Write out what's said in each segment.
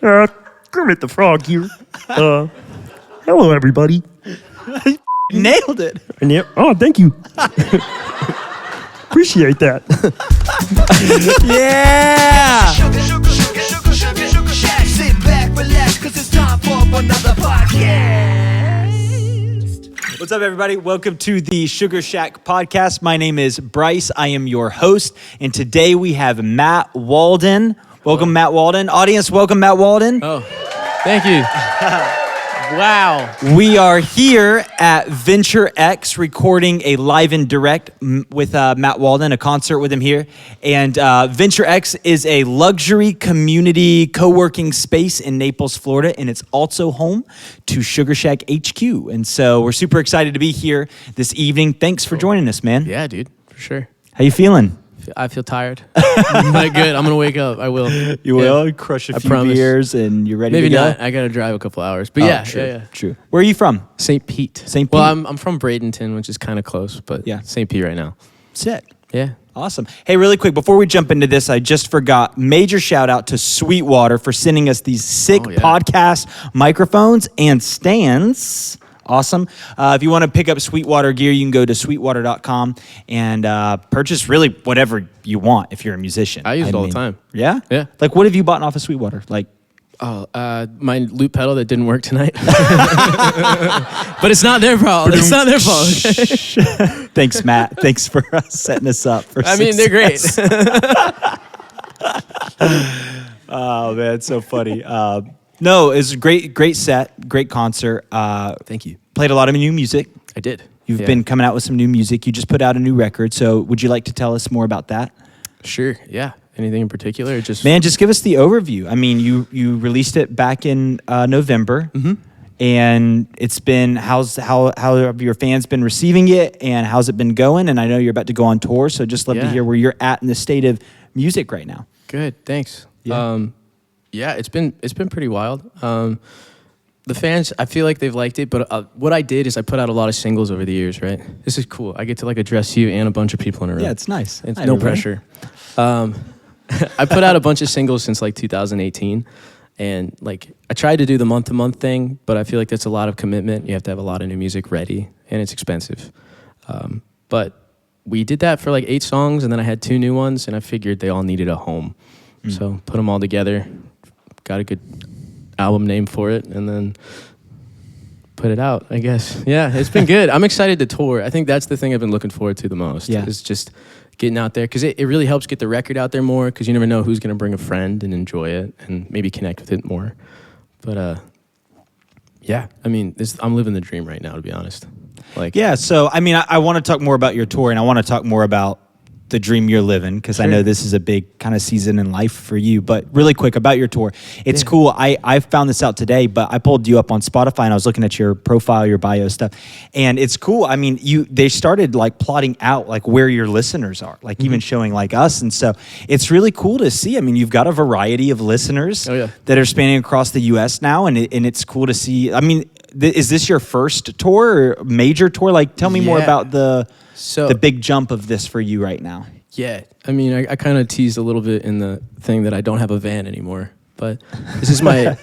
Kermit the Frog here. Hello, everybody. Nailed it. Oh, thank you. Appreciate that. Yeah. Sugarshack. Sit back, relax, cause it's time for another podcast. What's up, everybody? Welcome to the Sugarshack podcast. My name is Bryce. I am your host, and today we have Matt Walden. Welcome, Matt Walden. Audience, welcome, Matt Walden. Oh, thank you. Wow. We are here at Venture X recording a live and direct with Matt Walden, a concert with him here. And Venture X is a luxury community co-working space in Naples, Florida, and it's also home to Sugarshack HQ. And so we're super excited to be here this evening. Thanks for joining us, man. Yeah, dude, for sure. How you feeling? I feel tired. But good. I'm gonna wake up. I will. You will crush a few beers and you're ready Maybe to go? not. I gotta drive a couple hours. But yeah, true, yeah. True. Where are you from? St. Pete. St. Pete. Well, I'm from Bradenton, which is kind of close, but Yeah. St. Pete right now. Sick. Yeah. Awesome. Hey, really quick, before we jump into this, I just forgot, major shout out to Sweetwater for sending us these sick podcast microphones and stands. Awesome. If you want to pick up Sweetwater gear, you can go to sweetwater.com and purchase really whatever you want if you're a musician. I use it all the time. Yeah? Yeah. Like, what have you bought off of Sweetwater? Like, My loop pedal that didn't work tonight. But it's not their problem. It's not their fault. Okay? Thanks, Matt. Thanks for setting us up for I mean, they're great. Oh, man, it's so funny. No, it's a great set, great concert. Thank you. Played a lot of new music. I did. You've been coming out with some new music. You just put out a new record. So would you like to tell us more about that? Sure. Yeah. Anything in particular? Or just Man, just give us the overview. I mean, you released it back in November. Mm-hmm. And it's been, how have your fans been receiving it and how's it been going? And I know you're about to go on tour. So just love to hear where you're at in the state of music right now. Good. Thanks. Yeah. Yeah, it's been pretty wild. The fans, I feel like they've liked it, but what I did is I put out a lot of singles over the years, right? This is cool. I get to like address you and a bunch of people in a row. Yeah, it's nice. It's Hi, no everybody. pressure. I put out a bunch of singles since like 2018, and like I tried to do the month-to-month thing, but I feel like that's a lot of commitment. You have to have a lot of new music ready, and it's expensive. But we did that for like 8 songs, and then I had 2 new ones, and I figured they all needed a home. So put them all together, got a good album name for it, and then put it out, I guess. Yeah, it's been good. I'm excited to tour. I think that's the thing I've been looking forward to the most. Yeah. Is just getting out there, because it really helps get the record out there more, because you never know who's going to bring a friend and enjoy it and maybe connect with it more. But yeah, I mean, I'm living the dream right now, to be honest. Like, Yeah, so I mean, I want to talk more about your tour, and I want to talk more about the dream you're living, because I know this is a big kind of season in life for you. But really quick about your tour, it's cool. I found this out today, but I pulled you up on Spotify and I was looking at your profile, your bio stuff, and it's cool. I mean, they started like plotting out like where your listeners are, like even showing like us, and so it's really cool to see. I mean, you've got a variety of listeners that are spanning across the U.S. now, and it's cool to see. I mean, is this your first tour or major tour? Like, tell me more about the big jump of this for you right now. Yeah, I mean, I kind of teased a little bit in the thing that I don't have a van anymore, but this is my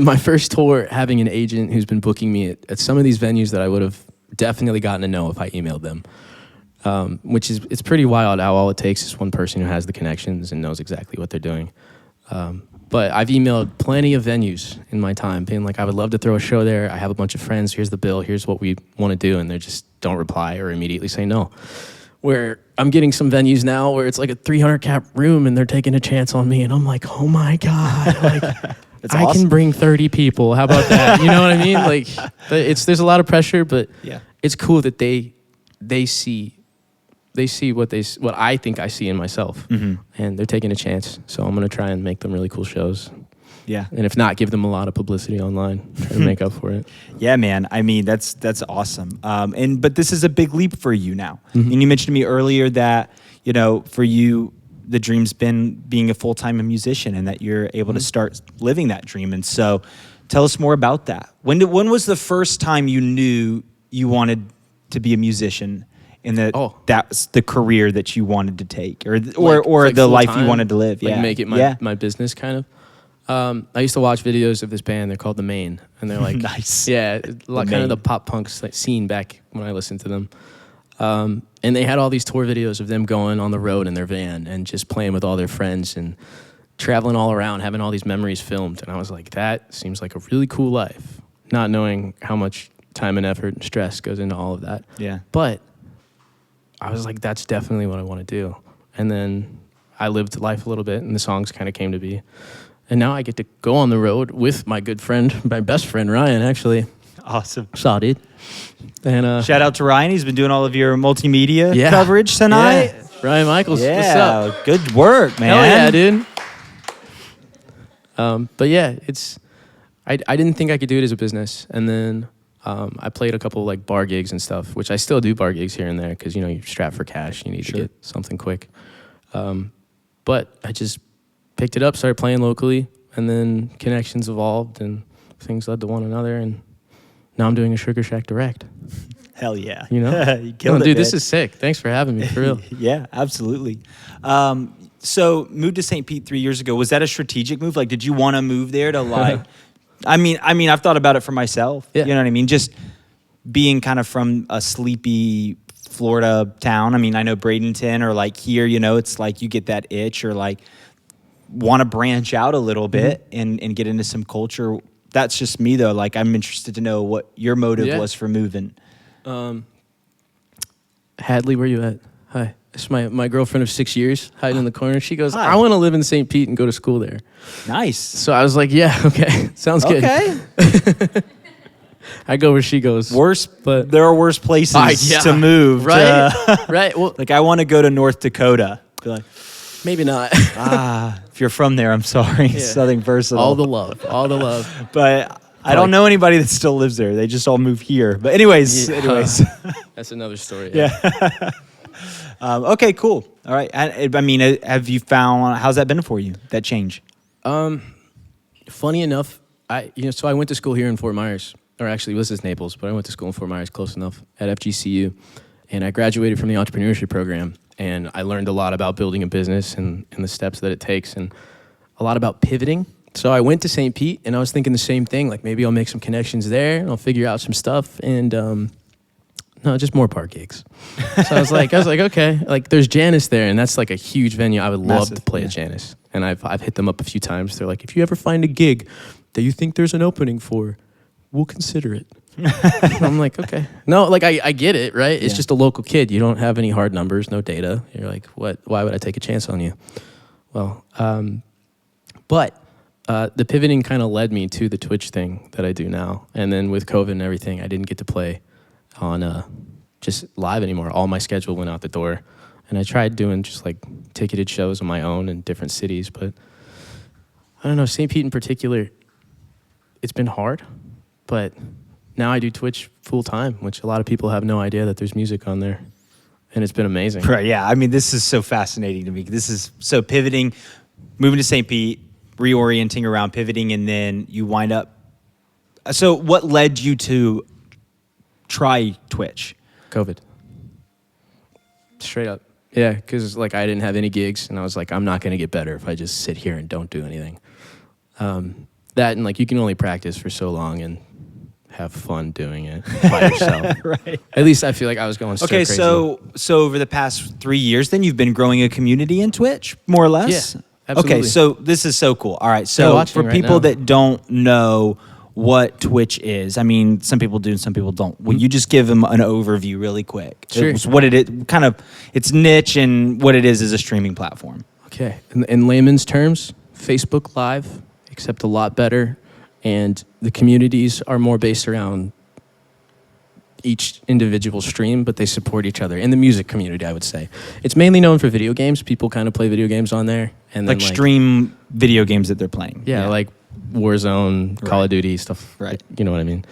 my first tour having an agent who's been booking me at some of these venues that I would have definitely gotten to know if I emailed them, which is, it's pretty wild how all it takes is one person who has the connections and knows exactly what they're doing. But I've emailed plenty of venues in my time, being like, I would love to throw a show there. I have a bunch of friends. Here's the bill. Here's what we want to do. And they just don't reply or immediately say no. Where I'm getting some venues now where it's like a 300 cap room and they're taking a chance on me. And I'm like, oh my God, like I can bring 30 people. How about that? You know what I mean? Like there's a lot of pressure, but it's cool that they see what I think I see in myself, and they're taking a chance. So I'm gonna try and make them really cool shows. Yeah, and if not, give them a lot of publicity online, try to make up for it. Yeah, man. I mean, that's awesome. But this is a big leap for you now. And you mentioned to me earlier that for you, the dream's been being a full-time musician, and that you're able to start living that dream. And so, tell us more about that. When was the first time you knew you wanted to be a musician? And that's the career that you wanted to take, or like the life you time, wanted to live. Like yeah, make it my business kind of. I used to watch videos of this band. They're called The Main, and they're like, Nice. yeah, like kind of the pop punk scene back when I listened to them. And they had all these tour videos of them going on the road in their van and just playing with all their friends and traveling all around, having all these memories filmed. And I was like, that seems like a really cool life, not knowing how much time and effort and stress goes into all of that. Yeah. But I was like, that's definitely what I want to do. And then I lived life a little bit, and the songs kind of came to be. And now I get to go on the road with my good friend, my best friend, Ryan, actually. Awesome. Saw, dude. And shout out to Ryan. He's been doing all of your multimedia coverage tonight. Yeah. Ryan Michaels, Yeah, what's up? good work, man. Hell yeah, dude. But yeah, I didn't think I could do it as a business. And then I played a couple like bar gigs and stuff, which I still do bar gigs here and there because, you're strapped for cash. You need to get something quick. But I just picked it up, started playing locally, and then connections evolved and things led to one another. And now I'm doing a Sugarshack Direct. Hell yeah. You killed it, dude, man. this is sick. Thanks for having me, for real. Yeah, absolutely. So moved to St. Pete 3 years ago. Was that a strategic move? Like, did you want to move there to like? I mean, I've thought about it for myself. Yeah. You know what I mean? Just being kind of from a sleepy Florida town. I mean, I know Bradenton or like here. It's like you get that itch or like want to branch out a little bit and get into some culture. That's just me though. Like, I'm interested to know what your motive was for moving. Hadley, where you at? Hi. It's my girlfriend of 6 years hiding in the corner. She goes, Hi. I want to live in St. Pete and go to school there. Nice. So I was like, yeah, okay. Sounds good. Okay. I go where she goes. But there are worse places to move. Right? Right. Well, Like, I want to go to North Dakota. Be like, maybe not. if you're from there, I'm sorry. Something personal. All the love. But I don't know anybody that still lives there. They just all move here. But anyways. That's another story. Yeah. Okay, cool. All right. I mean, have you found, how's that been for you, that change? Funny enough, so I went to school here in Fort Myers, or actually this is Naples, but I went to school in Fort Myers, close enough, at FGCU, and I graduated from the entrepreneurship program, and I learned a lot about building a business and the steps that it takes, and a lot about pivoting. So I went to St. Pete, and I was thinking the same thing, like maybe I'll make some connections there, and I'll figure out some stuff, and no, just more park gigs. So I was like, okay, like there's Janice there, and that's like a huge venue. I would love to play at Janice, and I've hit them up a few times. They're like, if you ever find a gig that you think there's an opening for, we'll consider it. I'm like, okay, no, like I get it, right? It's just a local kid. You don't have any hard numbers, no data. You're like, what? Why would I take a chance on you? Well, but the pivoting kind of led me to the Twitch thing that I do now, and then with COVID and everything, I didn't get to play on just live anymore. All my schedule went out the door, and I tried doing just like ticketed shows on my own in different cities, but I don't know, St. Pete in particular, it's been hard, but now I do Twitch full time, which a lot of people have no idea that there's music on there, and it's been amazing. Right, yeah. I mean, this is so fascinating to me. This is so pivoting, moving to St. Pete, reorienting around pivoting, and then you wind up. So what led you to try Twitch? COVID. Straight up. Yeah, because like I didn't have any gigs, and I was like, I'm not going to get better if I just sit here and don't do anything. That and like you can only practice for so long and have fun doing it by yourself. Right. At least I feel like I was going straight crazy. So over the past 3 years, then you've been growing a community in Twitch, more or less? Yeah, absolutely. Okay, so this is so cool. All right, so for right people now. that don't know what Twitch is, I mean, some people do and some people don't. Will you just give them an overview really quick? Sure. It's what it is, kind of its niche and what it is as a streaming platform. Okay. In layman's terms, Facebook Live, except a lot better, and the communities are more based around each individual stream, but they support each other. In the music community, I would say. It's mainly known for video games. People kind of play video games on there. And then Like stream video games that they're playing. Yeah, like Warzone, Call of Duty, stuff. Right. You know what I mean?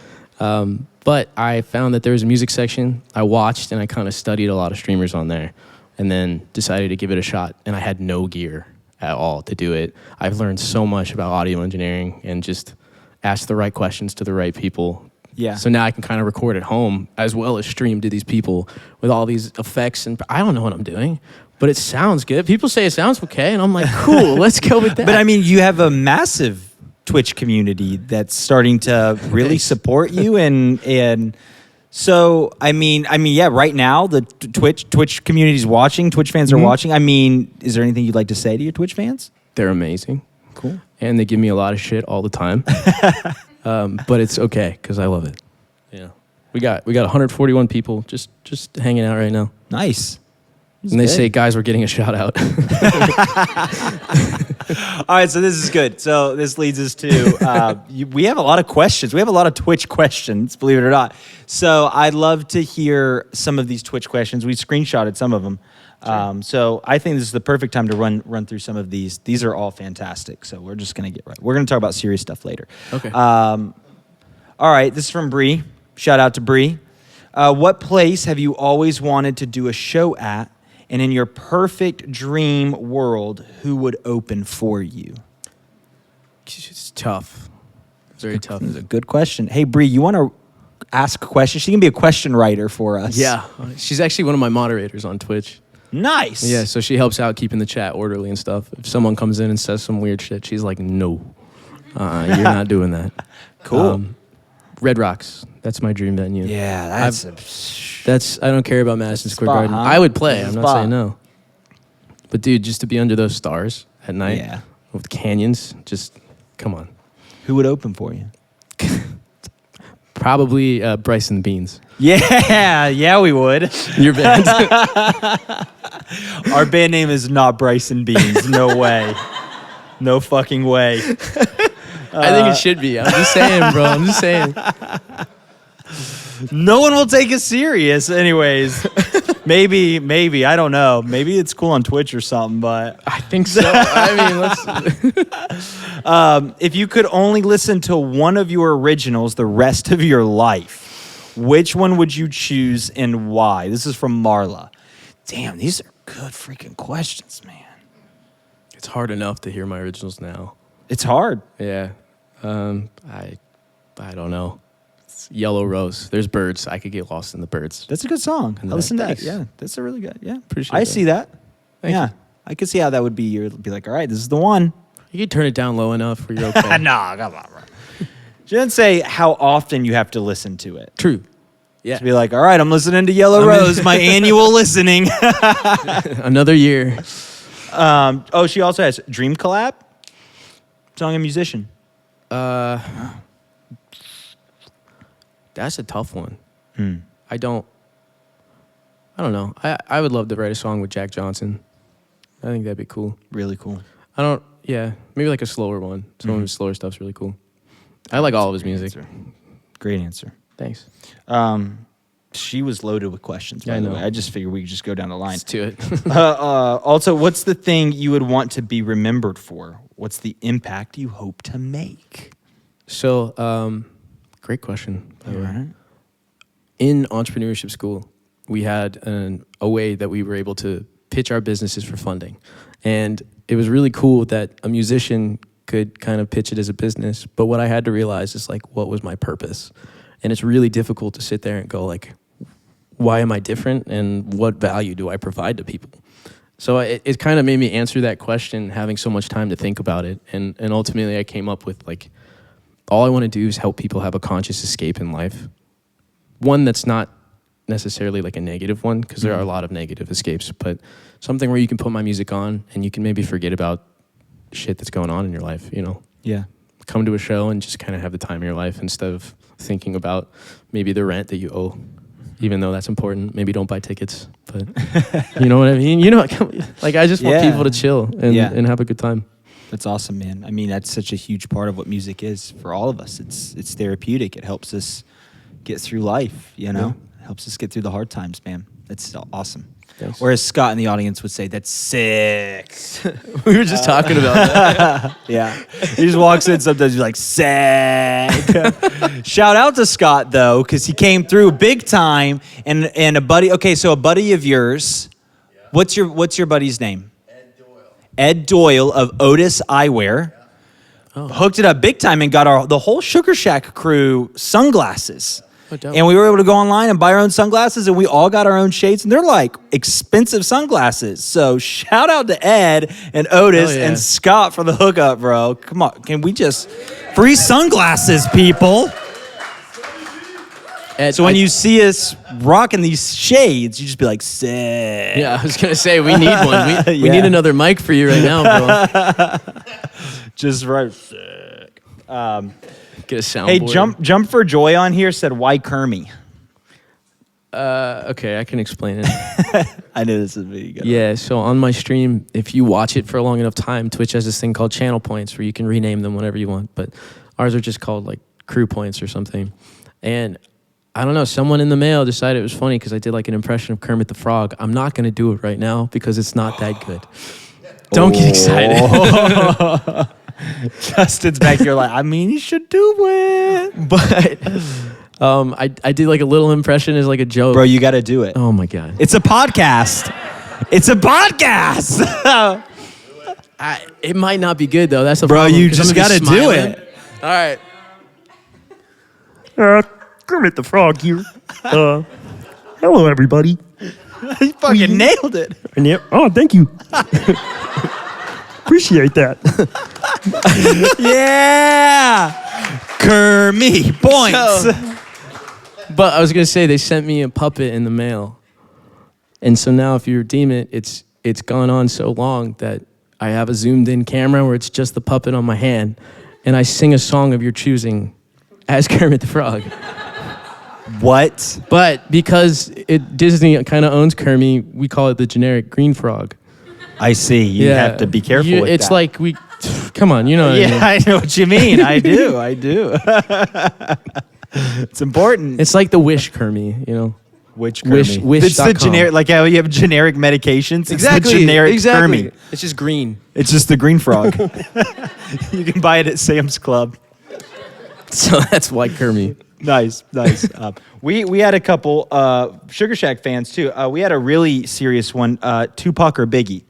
But I found that there was a music section. I watched and I kind of studied a lot of streamers on there and then decided to give it a shot. And I had no gear at all to do it. I've learned so much about audio engineering and just asked the right questions to the right people. Yeah. So now I can kind of record at home as well as stream to these people with all these effects. And I don't know what I'm doing, but it sounds good. People say it sounds okay. And I'm like, cool, let's go with that. But I mean, you have a massive Twitch community that's starting to really support you and so I mean yeah, right now the Twitch community is watching, Twitch fans are watching. I mean, is there anything you'd like to say to your Twitch fans? They're amazing. Cool. And they give me a lot of shit all the time. But it's okay because I love it. Yeah. We got 141 people just hanging out right now. Nice. And they say, guys, we're getting a shout out. All right, so this is good. So this leads us to, we have a lot of questions. We have a lot of Twitch questions, believe it or not. So I'd love to hear some of these Twitch questions. We screenshotted some of them. Sure. So I think this is the perfect time to run through some of these. These are all fantastic. So we're just going to get right. We're going to talk about serious stuff later. Okay. All right, this is from Bree. Shout out to Bree. What place have you always wanted to do a show at? And in your perfect dream world, who would open for you? It's tough. Very tough. That's a good question. Hey, Bree, you want to ask a question? She can be a question writer for us. Yeah. She's actually one of my moderators on Twitch. Nice. Yeah, so she helps out keeping the chat orderly and stuff. If someone comes in and says some weird shit, she's like, no, you're not doing that. Cool. Red Rocks. That's my dream venue. Yeah, I don't care about Madison Square Garden. huh? I would play. I'm not Spot. saying no. But dude, just to be under those stars at night with canyons, just come on. Who would open for you? Probably Bryce and the Beans. Yeah, we would. Your band. Our band name is not Bryce and Beans. No way. No fucking way. I think it should be. I'm just saying, bro. I'm just saying. No one will take us serious anyways. Maybe. I don't know. Maybe it's cool on Twitch or something, but I think so. I mean, let's... if you could only listen to one of your originals the rest of your life, which one would you choose and why? This is from Marla. Damn, these are good freaking questions, man. It's hard enough to hear my originals now. It's hard. Yeah. I don't know. It's Yellow Rose. There's birds. I could get lost in the birds. That's a good song. I that. listened to that. Thanks. Yeah, that's a really good. Yeah, Appreciate I that. see that. Thank yeah, you. I could see how that would be. You'd be like, all right, this is the one. You could turn it down low enough where you're okay. Nah, come on, bro. She didn't say how often you have to listen to it. True. Yeah. To be like, all right, I'm listening to Yellow Rose, my annual listening. Another year. She also has Dream Collab, song and musician. That's a tough one. I don't know. I would love to write a song with Jack Johnson. I think that'd be cool. Really cool. Maybe like a slower one. Some of his slower stuff's really cool. I like all of his music. Great answer. Thanks. She was loaded with questions, by I the know. way. I just figured we could just go down the line. Let's do it. Also, what's the thing you would want to be remembered for? What's the impact you hope to make? So, great question. by the way. Right. In entrepreneurship school, we had a way that we were able to pitch our businesses for funding. And it was really cool that a musician could kind of pitch it as a business. But what I had to realize is like, what was my purpose? And it's really difficult to sit there and go like, why am I different? And what value do I provide to people? So it kind of made me answer that question, having so much time to think about it. And ultimately I came up with like, all I want to do is help people have a conscious escape in life. One that's not necessarily like a negative one, because there are a lot of negative escapes, but something where you can put my music on and you can maybe forget about shit that's going on in your life, you know? Yeah. Come to a show and just kind of have the time of your life instead of thinking about maybe the rent that you owe, even though that's important. Maybe don't buy tickets, but you know what I mean? You know, like I just want people to chill and have a good time. That's awesome, man. I mean, that's such a huge part of what music is for all of us. It's therapeutic. It helps us get through life, you know? Helps us get through the hard times, man. That's awesome. Thanks. Or as Scott in the audience would say, that's sick. We were just talking about that. Yeah. He just walks in sometimes, he's like, sick. Shout out to Scott, though, because he came through big time. And a buddy, so a buddy of yours, what's your buddy's name? Ed Doyle of Otis Eyewear. Hooked it up big time and got the whole Sugarshack crew sunglasses. dope. And we were able to go online and buy our own sunglasses, and we all got our own shades, and they're like expensive sunglasses. So shout out to Ed and Otis Hell yeah. and Scott for the hookup, bro. Come on, can we just free sunglasses, people? Ed, So when you see us rocking these shades, you just be like, sick. Yeah, I was gonna say we need one. We Yeah. need another mic for you right now, bro. Just right. Sick. Get a soundboard. Hey, jump for joy on here said, why Kermie? Okay, I can explain it. I knew this would be good. Yeah, so on my stream, if you watch it for a long enough time, Twitch has this thing called channel points where you can rename them whenever you want, but ours are just called like crew points or something. And I don't know, someone in the mail decided it was funny because I did like an impression of Kermit the Frog. I'm not going to do it right now because it's not that good. Don't get excited. Justin's back here like, I mean, you should do it. But I did like a little impression as like a joke. Bro, you got to do it. Oh my God. It's a podcast. It's a podcast. It might not be good though. That's the Bro, problem. you 'cause just I'm gonna got to be do smiling. it. All right. Kermit the Frog here. Hello, everybody. You fucking nailed it. And yeah, oh, thank you. Appreciate that. Yeah. Kermie points. But I was gonna say they sent me a puppet in the mail, and so now if you redeem it, it's gone on so long that I have a zoomed in camera where it's just the puppet on my hand, and I sing a song of your choosing as Kermit the Frog. What? But because Disney kind of owns Kermit, we call it the generic green frog. I see. You have to be careful with it's that. like come on, you know what I mean. Yeah, I know what you mean. I do. I do. It's important. It's like the Wish Kermit, you know. Which Wish- Kermie? wish It's the dot com. generic, like how you have generic medications. It's the generic Kermie. It's just green. It's just the green frog. You can buy it at Sam's Club. So that's why Kermit. Nice. We had a couple Sugarshack fans too. We had a really serious one. Tupac or Biggie?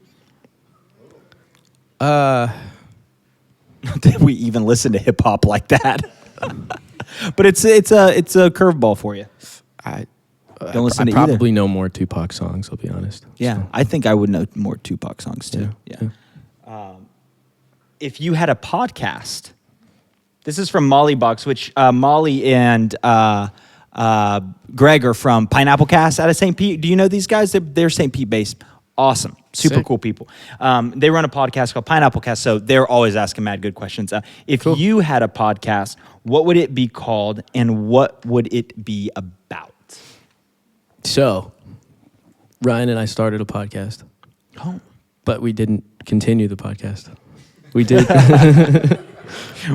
Did we even listen to hip hop like that? But it's a curveball for you. Don't listen to I either. probably know more Tupac songs, I'll be honest. Yeah, So, I think I would know more Tupac songs too. Yeah. If you had a podcast, this is from Molly Box, which Molly and Greg are from Pineapple Cast out of St. Pete. Do you know these guys? They're St. Pete based. Awesome. Super Sick. cool people. They run a podcast called Pineapple Cast, so they're always asking mad good questions. If you had a podcast, what would it be called and what would it be about? So, Ryan and I started a podcast. Oh. But we didn't continue the podcast. We did.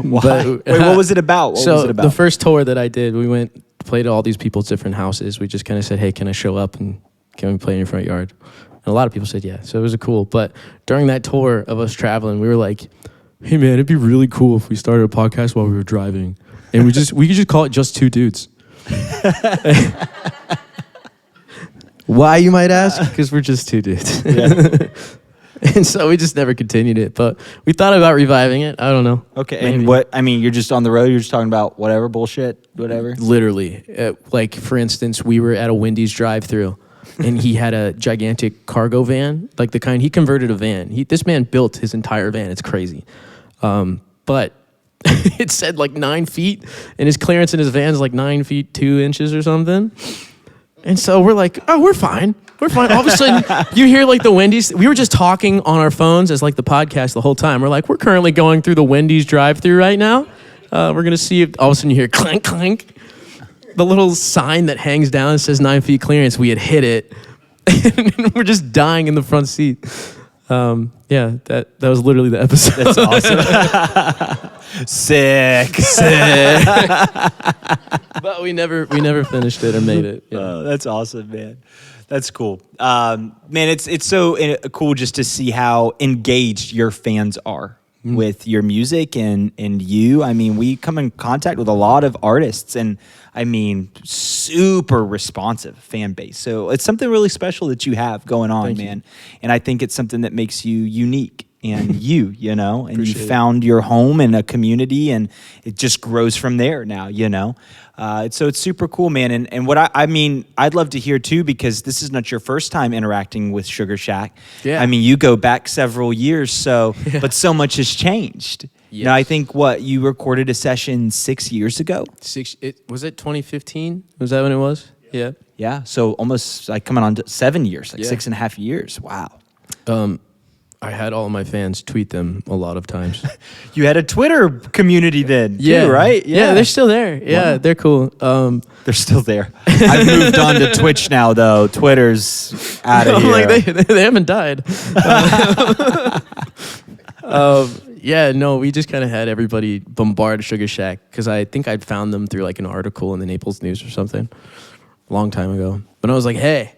Why? But- Wait, what was it about? What was it about? The first tour that I did, we played at all these people's different houses. We just kind of said, hey, can I show up and can we play in your front yard? And a lot of people said yeah. So it was cool. But during that tour of us traveling, we were like, hey man, it'd be really cool if we started a podcast while we were driving. And we could just call it Just Two Dudes. Why, you might ask? Because we're just two dudes. Yeah. And so we just never continued it. But we thought about reviving it. I don't know. Okay, Maybe. and what, I mean, you're just on the road, you're just talking about whatever bullshit, whatever? Literally. Like, for instance, we were at a Wendy's drive-thru, and he had a gigantic cargo van, like the kind, he converted a van. This man built his entire van. It's crazy. But it said like 9 feet, and his clearance in his van is like 9 feet 2 inches or something. And so we're like, oh, we're fine. We're fine. All of a sudden, you hear like the Wendy's. We were just talking on our phones as like the podcast the whole time. We're like, we're currently going through the Wendy's drive-thru right now. We're going to see if all of a sudden you hear clank, clank. The little sign that hangs down and says 9 feet clearance, we had hit it. And we're just dying in the front seat. Yeah, that was literally the episode. That's awesome. Sick. But we never finished it or made it. Yeah. Oh, that's awesome, man. That's cool. Man, it's so cool just to see how engaged your fans are with your music and you. I mean, we come in contact with a lot of artists and I mean, super responsive fan base. So it's something really special that you have going on, Thank you. man. And I think it's something that makes you unique. and you know, and Appreciate you it. found your home and a community, and it just grows from there now, you know. So it's super cool, man. And what I mean, I'd love to hear too, because this is not your first time interacting with Sugarshack. Yeah. I mean, you go back several years, so but so much has changed. You know, I think you recorded a session 6 years ago. Was it 2015? Was that when it was? Yeah. Yeah, so almost like coming on to 7 years, like Yeah. 6.5 years. Wow. I had all of my fans tweet them a lot of times. You had a Twitter community then, too, right? Yeah, they're still there. Yeah, they're cool. They're still there. I've moved on to Twitch now, though. Twitter's out of here. like they haven't died. Yeah, no, we just kind of had everybody bombard Sugarshack because I think I'd found them through like an article in the Naples News or something a long time ago. But I was like, hey,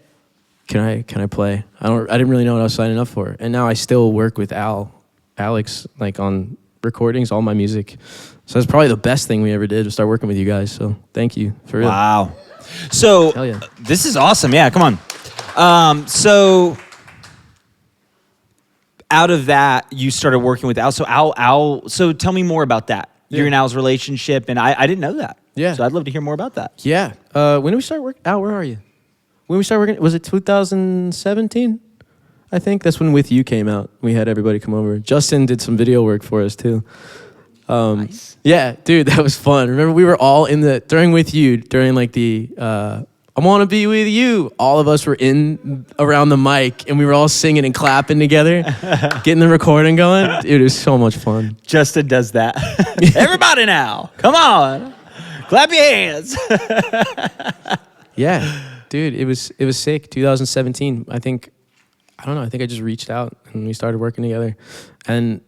can I play? I didn't really know what I was signing up for. And now I still work with Alex, like on recordings, all my music. So that's probably the best thing we ever did to start working with you guys. So thank you for real. Wow. So Hell yeah. this is awesome. Yeah, come on. So out of that, you started working with Al. So Al. So tell me more about that. Yeah. Your and Al's relationship, and I didn't know that. Yeah. So I'd love to hear more about that. Yeah. When did we start working? Al, where are you? When we started working, was it 2017? I think that's when With You came out. We had everybody come over. Justin did some video work for us too. Nice. Yeah, dude, that was fun. Remember, we were all during With You, during like the I Want to Be With You. All of us were in around the mic and we were all singing and clapping together, getting the recording going. Dude, it was so much fun. Justin does that. Everybody now, come on, clap your hands. Yeah, dude, it was sick. 2017. I think I just reached out and we started working together, and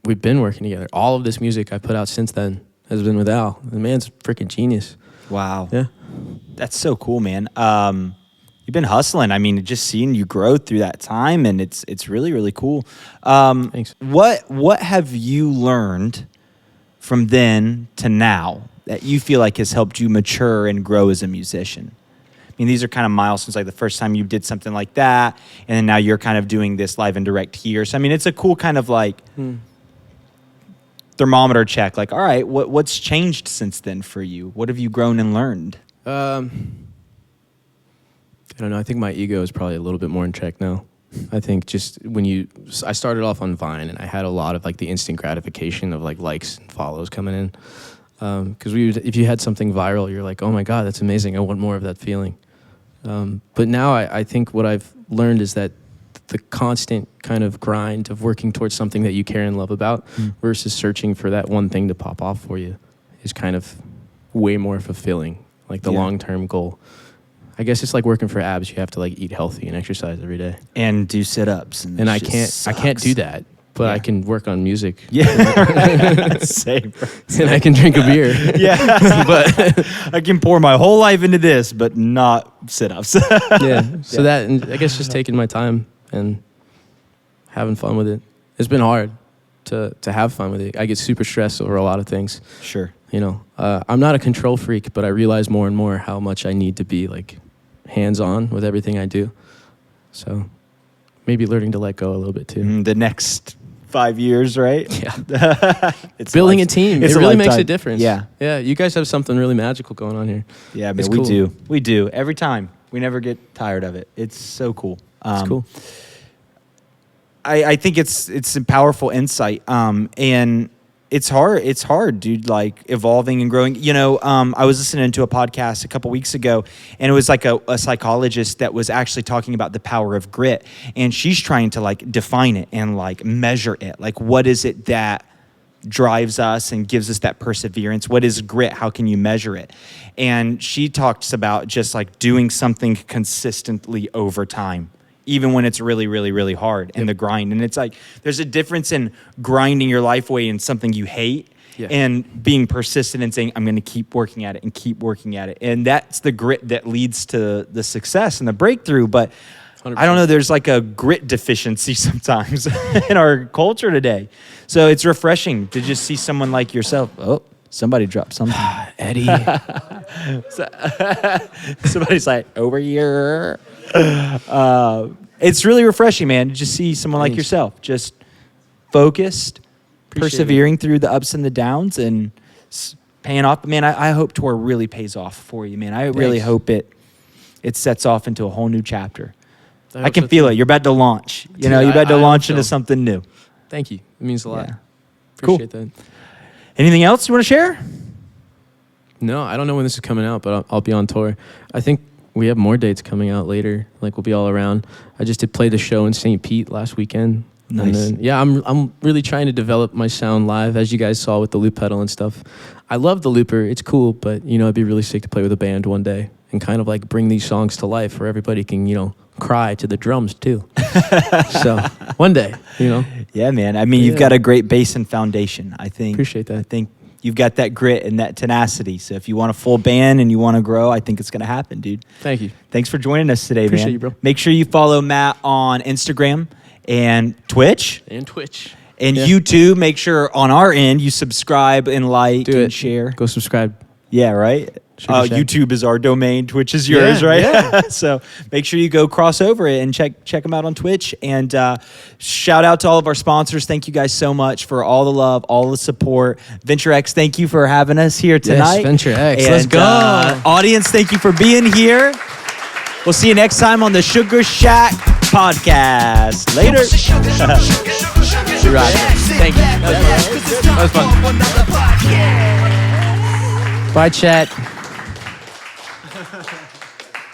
we've been working together. All of this music I put out since then has been with Al. The man's freaking genius. Wow. Yeah. That's so cool, man. You've been hustling. I mean, just seeing you grow through that time, and it's really, really cool. Thanks. What have you learned from then to now that you feel like has helped you mature and grow as a musician? I mean, these are kind of milestones, like the first time you did something like that, and then now you're kind of doing this live and direct here. So, I mean, it's a cool kind of like thermometer check. Like, all right, what's changed since then for you? What have you grown and learned? I don't know. I think my ego is probably a little bit more in check now. I think just I started off on Vine and I had a lot of like the instant gratification of like likes and follows coming in. Because if you had something viral, you're like, oh my God, that's amazing. I want more of that feeling. But now I think what I've learned is that the constant kind of grind of working towards something that you care and love about versus searching for that one thing to pop off for you is kind of way more fulfilling, like the long-term goal. I guess it's like working for abs. You have to like eat healthy and exercise every day. And do sit-ups. And I can't do that, but I can work on music. Yeah. Same. And I can drink a beer. Yeah. But I can pour my whole life into this, but not sit-ups. yeah. So that, and I guess just taking my time and having fun with it. It's been hard to have fun with it. I get super stressed over a lot of things. Sure. You know, I'm not a control freak, but I realize more and more how much I need to be like hands-on with everything I do. So maybe learning to let go a little bit too. The next 5 years, right? Yeah. It's Building a team. It really makes a difference. Yeah. Yeah. You guys have something really magical going on here. Yeah, man, It's we cool. do. We do. Every time. We never get tired of it. It's so cool. It's cool. I think it's a powerful insight. And it's hard, dude, like evolving and growing. You know, I was listening to a podcast a couple weeks ago, and it was like a psychologist that was actually talking about the power of grit. And she's trying to like define it and like measure it. Like, what is it that drives us and gives us that perseverance? What is grit? How can you measure it? And she talks about just like doing something consistently over time, even when it's really, really, really hard in the grind. And it's like, there's a difference in grinding your life away in something you hate and being persistent and saying, I'm going to keep working at it and keep working at it. And that's the grit that leads to the success and the breakthrough. But 100%. I don't know, there's like a grit deficiency sometimes in our culture today. So it's refreshing to just see someone like yourself. Oh, somebody dropped something. Eddie. Somebody's like, over here. It's really refreshing, man, to just see someone like yourself just focused, Appreciate persevering through the ups and the downs, and paying off. Man, I hope tour really pays off for you, man. I really hope it sets off into a whole new chapter. I can feel it. You're about to launch. Dude, You're about to I launch hope into so. something new. Thank you. It means a lot. Yeah. Appreciate that. Anything else you want to share? No, I don't know when this is coming out, but I'll be on tour. I think we have more dates coming out later. Like, we'll be all around. I just did play the show in St. Pete last weekend. Nice. And then, yeah, I'm really trying to develop my sound live, as you guys saw with the loop pedal and stuff. I love the looper. It's cool, but, it'd be really sick to play with a band one day and kind of like bring these songs to life where everybody can, cry to the drums too. So one day, Yeah, man. I mean, you've got a great base and foundation. I think. Appreciate that. I think you've got that grit and that tenacity. So if you want a full band and you want to grow, I think it's going to happen, dude. Thank you. Thanks for joining us today, Appreciate man. you, bro. Make sure you follow Matt on Instagram and Twitch. And Twitch. And Yeah. you too, make sure on our end you subscribe and like Do and it. share. Go subscribe. Yeah, right? Sugarshack. YouTube is our domain. Twitch is yours, Yeah, right? yeah. So make sure you go cross over it and check them out on Twitch. And shout out to all of our sponsors. Thank you guys so much for all the love, all the support. Venture X, thank you for having us here tonight. Yes, Venture X. And, Let's go. Audience, thank you for being here. We'll see you next time on the Sugarshack podcast. Later. You're right. Thank you. That was fun. Bye, chat.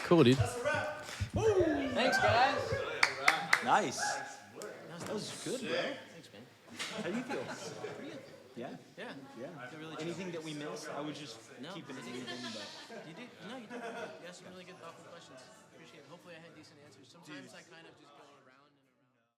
Cool, dude. Thanks, guys. Nice. That was good, bro. Thanks, man. How do you feel? Pretty good. Yeah? Yeah. Yeah. Anything that we missed, I would just keep it in. You did? No, you did. You asked some really good, thoughtful questions. Appreciate it. Hopefully I had decent answers. Sometimes I kind of just go...